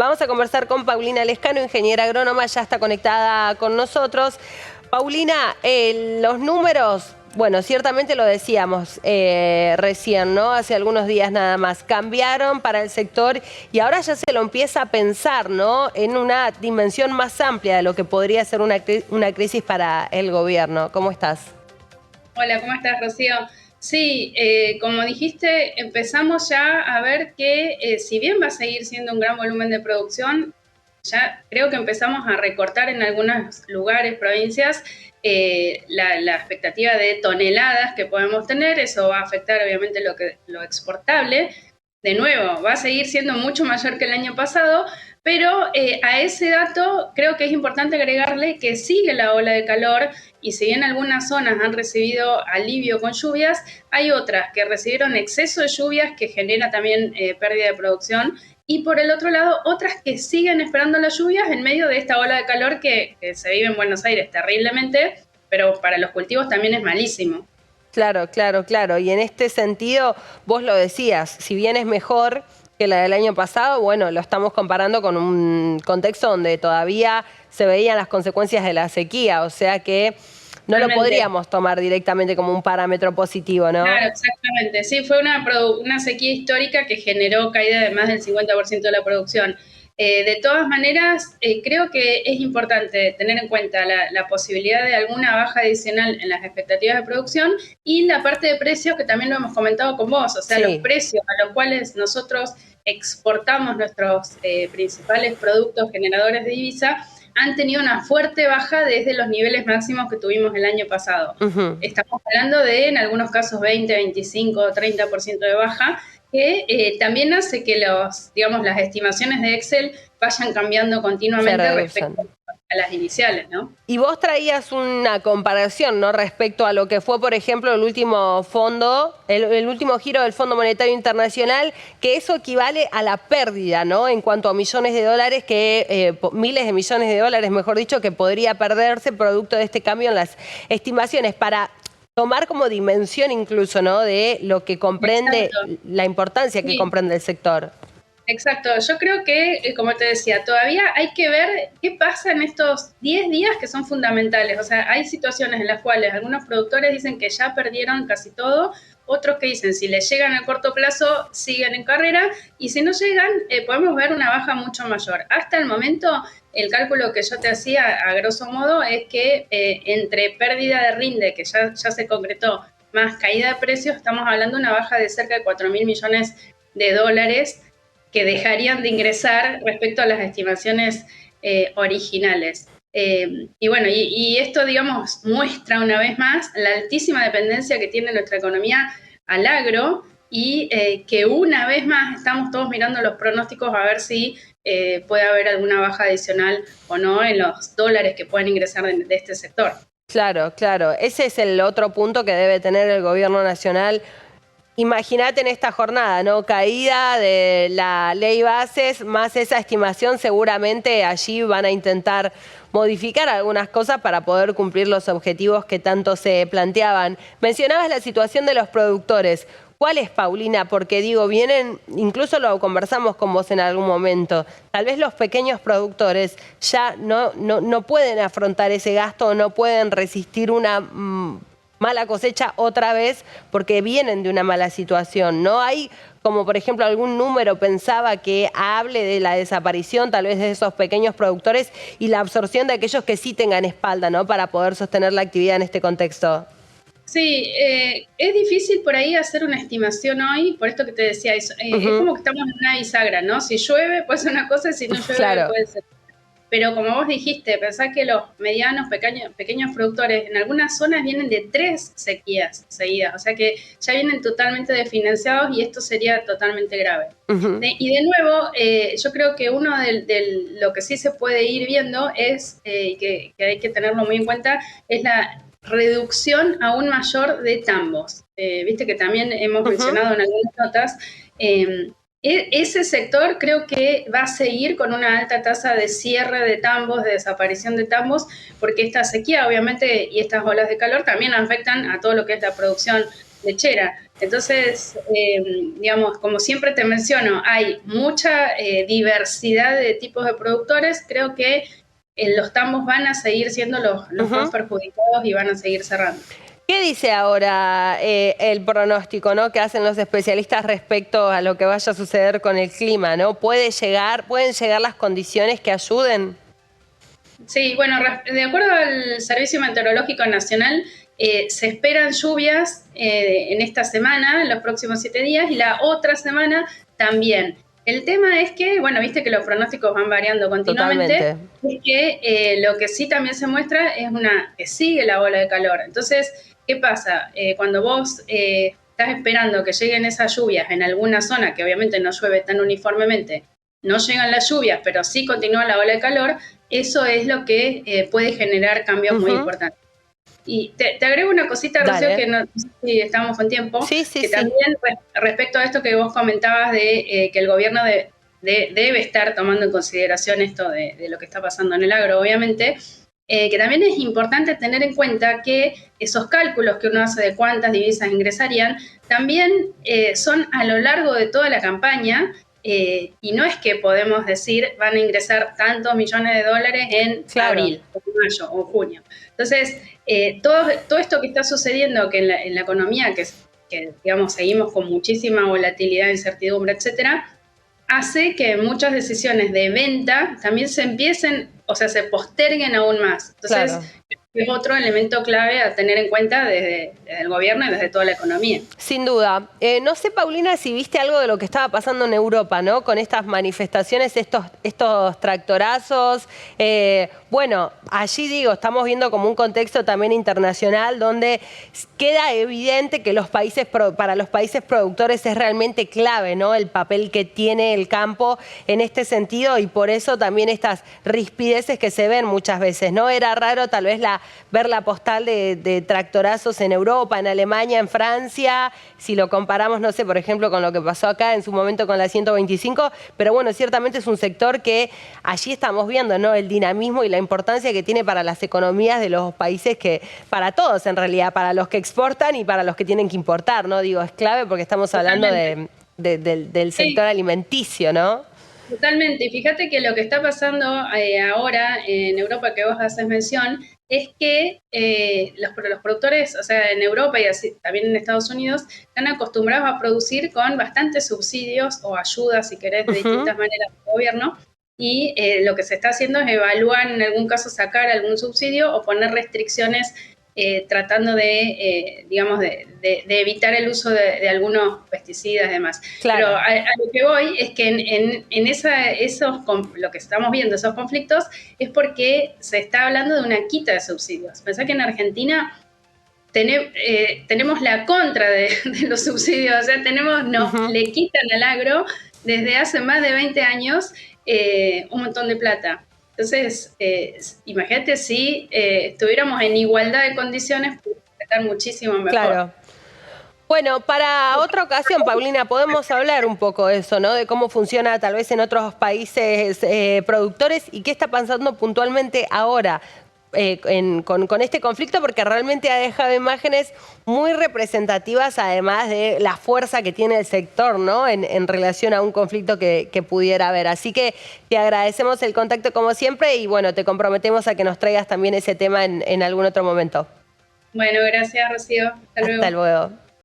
Vamos a conversar con Paulina Lescano, ingeniera agrónoma, ya está conectada con nosotros. Paulina, los números, bueno, ciertamente lo decíamos recién, ¿no? Hace algunos días nada más, cambiaron para el sector y ahora ya se lo empieza a pensar, ¿no? En una dimensión más amplia de lo que podría ser una crisis para el gobierno. ¿Cómo estás? Hola, ¿cómo estás, Rocío? Sí, como dijiste, empezamos ya a ver que si bien va a seguir siendo un gran volumen de producción, ya creo que empezamos a recortar en algunos lugares, provincias, la expectativa de toneladas que podemos tener. Eso va a afectar obviamente lo exportable. De nuevo, va a seguir siendo mucho mayor que el año pasado, pero a ese dato creo que es importante agregarle que sigue la ola de calor y si bien algunas zonas han recibido alivio con lluvias, hay otras que recibieron exceso de lluvias que genera también pérdida de producción y por el otro lado otras que siguen esperando las lluvias en medio de esta ola de calor que se vive en Buenos Aires terriblemente, pero para los cultivos también es malísimo. Claro, claro, claro. Y en este sentido, vos lo decías, si bien es mejor que la del año pasado, bueno, lo estamos comparando con un contexto donde todavía se veían las consecuencias de la sequía, o sea que no lo Realmente. podríamos tomar directamente como un parámetro positivo, ¿no? Claro, exactamente. Sí, fue una sequía histórica que generó caída de más del 50% de la producción. De todas maneras, creo que es importante tener en cuenta la posibilidad de alguna baja adicional en las expectativas de producción y la parte de precios que también lo hemos comentado con vos, o sea, Sí. los precios a los cuales nosotros exportamos nuestros principales productos generadores de divisa han tenido una fuerte baja desde los niveles máximos que tuvimos el año pasado. Estamos hablando de, en algunos casos, 20, 25, 30% de baja, que también hace que digamos, las estimaciones de Excel vayan cambiando continuamente respecto a las iniciales, ¿no? Y vos traías una comparación, ¿no? Respecto a lo que fue, por ejemplo, el último fondo, el último giro del Fondo Monetario Internacional, que eso equivale a la pérdida, ¿no? En cuanto a millones de dólares, miles de millones de dólares, mejor dicho, que podría perderse producto de este cambio en las estimaciones, para tomar como dimensión incluso, ¿no? De lo que comprende, Exacto. la importancia que Sí. comprende el sector. Exacto, yo creo que, como te decía, todavía hay que ver qué pasa en estos 10 días que son fundamentales. O sea, hay situaciones en las cuales algunos productores dicen que ya perdieron casi todo, otros que dicen si les llegan a corto plazo siguen en carrera y si no llegan podemos ver una baja mucho mayor. Hasta el momento el cálculo que yo te hacía a grosso modo es que entre pérdida de rinde, que ya se concretó, más caída de precios, estamos hablando de una baja de cerca de 4.000 millones de dólares que dejarían de ingresar respecto a las estimaciones originales. Y bueno, y esto, digamos, muestra una vez más la altísima dependencia que tiene nuestra economía al agro y que una vez más estamos todos mirando los pronósticos a ver si puede haber alguna baja adicional o no en los dólares que pueden ingresar de este sector. Claro, claro. Ese es el otro punto que debe tener el gobierno nacional. Imagínate en esta jornada, ¿no? Caída de la ley bases, más esa estimación, seguramente allí van a intentar modificar algunas cosas para poder cumplir los objetivos que tanto se planteaban. Mencionabas la situación de los productores. ¿Cuál es, Paulina? Porque digo, vienen, incluso lo conversamos con vos en algún momento, tal vez los pequeños productores ya no pueden afrontar ese gasto, no pueden resistir una mala cosecha otra vez porque vienen de una mala situación. ¿No hay, como por ejemplo algún número pensaba que hable de la desaparición tal vez de esos pequeños productores y la absorción de aquellos que sí tengan espalda, ¿no? Para poder sostener la actividad en este contexto? Sí, es difícil por ahí hacer una estimación hoy, por esto que te decía, es como que estamos en una bisagra, ¿no? Si llueve puede ser una cosa y si no llueve Claro. puede ser. Pero como vos dijiste, pensá que los medianos, pequeños productores en algunas zonas vienen de 3 sequías seguidas, o sea que ya vienen totalmente desfinanciados y esto sería totalmente grave. Y de nuevo, yo creo que uno de lo que sí se puede ir viendo es, que hay que tenerlo muy en cuenta, es la reducción aún mayor de tambos. Viste que también hemos mencionado en algunas notas, ese sector creo que va a seguir con una alta tasa de cierre de tambos, de desaparición de tambos, porque esta sequía obviamente y estas olas de calor también afectan a todo lo que es la producción lechera. Entonces, digamos, como siempre te menciono, hay mucha diversidad de tipos de productores. Creo que los tambos van a seguir siendo los más perjudicados y van a seguir cerrando. ¿Qué dice ahora el pronóstico, ¿no?, que hacen los especialistas respecto a lo que vaya a suceder con el clima, ¿no? ¿Pueden llegar las condiciones que ayuden? Sí, bueno, de acuerdo al Servicio Meteorológico Nacional, se esperan lluvias en esta semana, en los próximos 7 días, y la otra semana también. El tema es que, bueno, viste que los pronósticos van variando continuamente. Totalmente. Es que lo que sí también se muestra es que sigue la ola de calor. Entonces, ¿qué pasa? Cuando vos estás esperando que lleguen esas lluvias en alguna zona, que obviamente no llueve tan uniformemente, no llegan las lluvias, pero sí continúa la ola de calor, eso es lo que puede generar cambios muy importantes. Y te agrego una cosita, Rocío, que no sé si estamos con tiempo, que también respecto a esto que vos comentabas de que el gobierno debe estar tomando en consideración esto de lo que está pasando en el agro, obviamente, que también es importante tener en cuenta que esos cálculos que uno hace de cuántas divisas ingresarían, también son a lo largo de toda la campaña, y no es que podemos decir van a ingresar tantos millones de dólares en abril, o mayo, o junio. Entonces, todo esto que está sucediendo que en la economía, que digamos seguimos con muchísima volatilidad, incertidumbre, etcétera, hace que muchas decisiones de venta también se posterguen aún más. Entonces, es otro elemento clave a tener en cuenta desde el gobierno y desde toda la economía. Sin duda. No sé, Paulina, si viste algo de lo que estaba pasando en Europa, ¿no? Con estas manifestaciones, estos tractorazos. Bueno, allí digo, estamos viendo como un contexto también internacional donde queda evidente que para los países productores es realmente clave, ¿no?, el papel que tiene el campo en este sentido, y por eso también estas rispideces que se ven muchas veces, ¿no? Era raro tal vez ver la postal de tractorazos en Europa, en Alemania, en Francia, si lo comparamos, no sé, por ejemplo, con lo que pasó acá en su momento con la 125, pero bueno, ciertamente es un sector que allí estamos viendo, ¿no?, el dinamismo y la importancia que tiene para las economías de los países, que para todos en realidad, para los que exportan y para los que tienen que importar, ¿no? Digo, es clave porque estamos hablando del sector alimenticio, ¿no? Totalmente. Y fíjate que lo que está pasando ahora en Europa, que vos haces mención, es que los productores, o sea, en Europa y así, también en Estados Unidos, están acostumbrados a producir con bastantes subsidios o ayudas, si querés, de distintas maneras del gobierno. Y lo que se está haciendo es evaluar, en algún caso, sacar algún subsidio o poner restricciones tratando de, digamos, de evitar el uso de algunos pesticidas y demás. Pero a lo que voy es que lo que estamos viendo, esos conflictos, es porque se está hablando de una quita de subsidios. Pensá que en Argentina tenemos la contra de los subsidios, o sea, le quitan al agro desde hace más de 20 años un montón de plata. Entonces, imagínate si estuviéramos en igualdad de condiciones, podría estar muchísimo mejor. Claro. Bueno, para otra ocasión, Paulina, podemos hablar un poco de eso, ¿no? De cómo funciona tal vez en otros países productores y qué está pasando puntualmente ahora con este conflicto, porque realmente ha dejado imágenes muy representativas, además de la fuerza que tiene el sector, ¿no?, en relación a un conflicto que pudiera haber. Así que te agradecemos el contacto como siempre y bueno, te comprometemos a que nos traigas también ese tema en algún otro momento. Bueno, gracias, Rocío. Hasta luego. Hasta luego.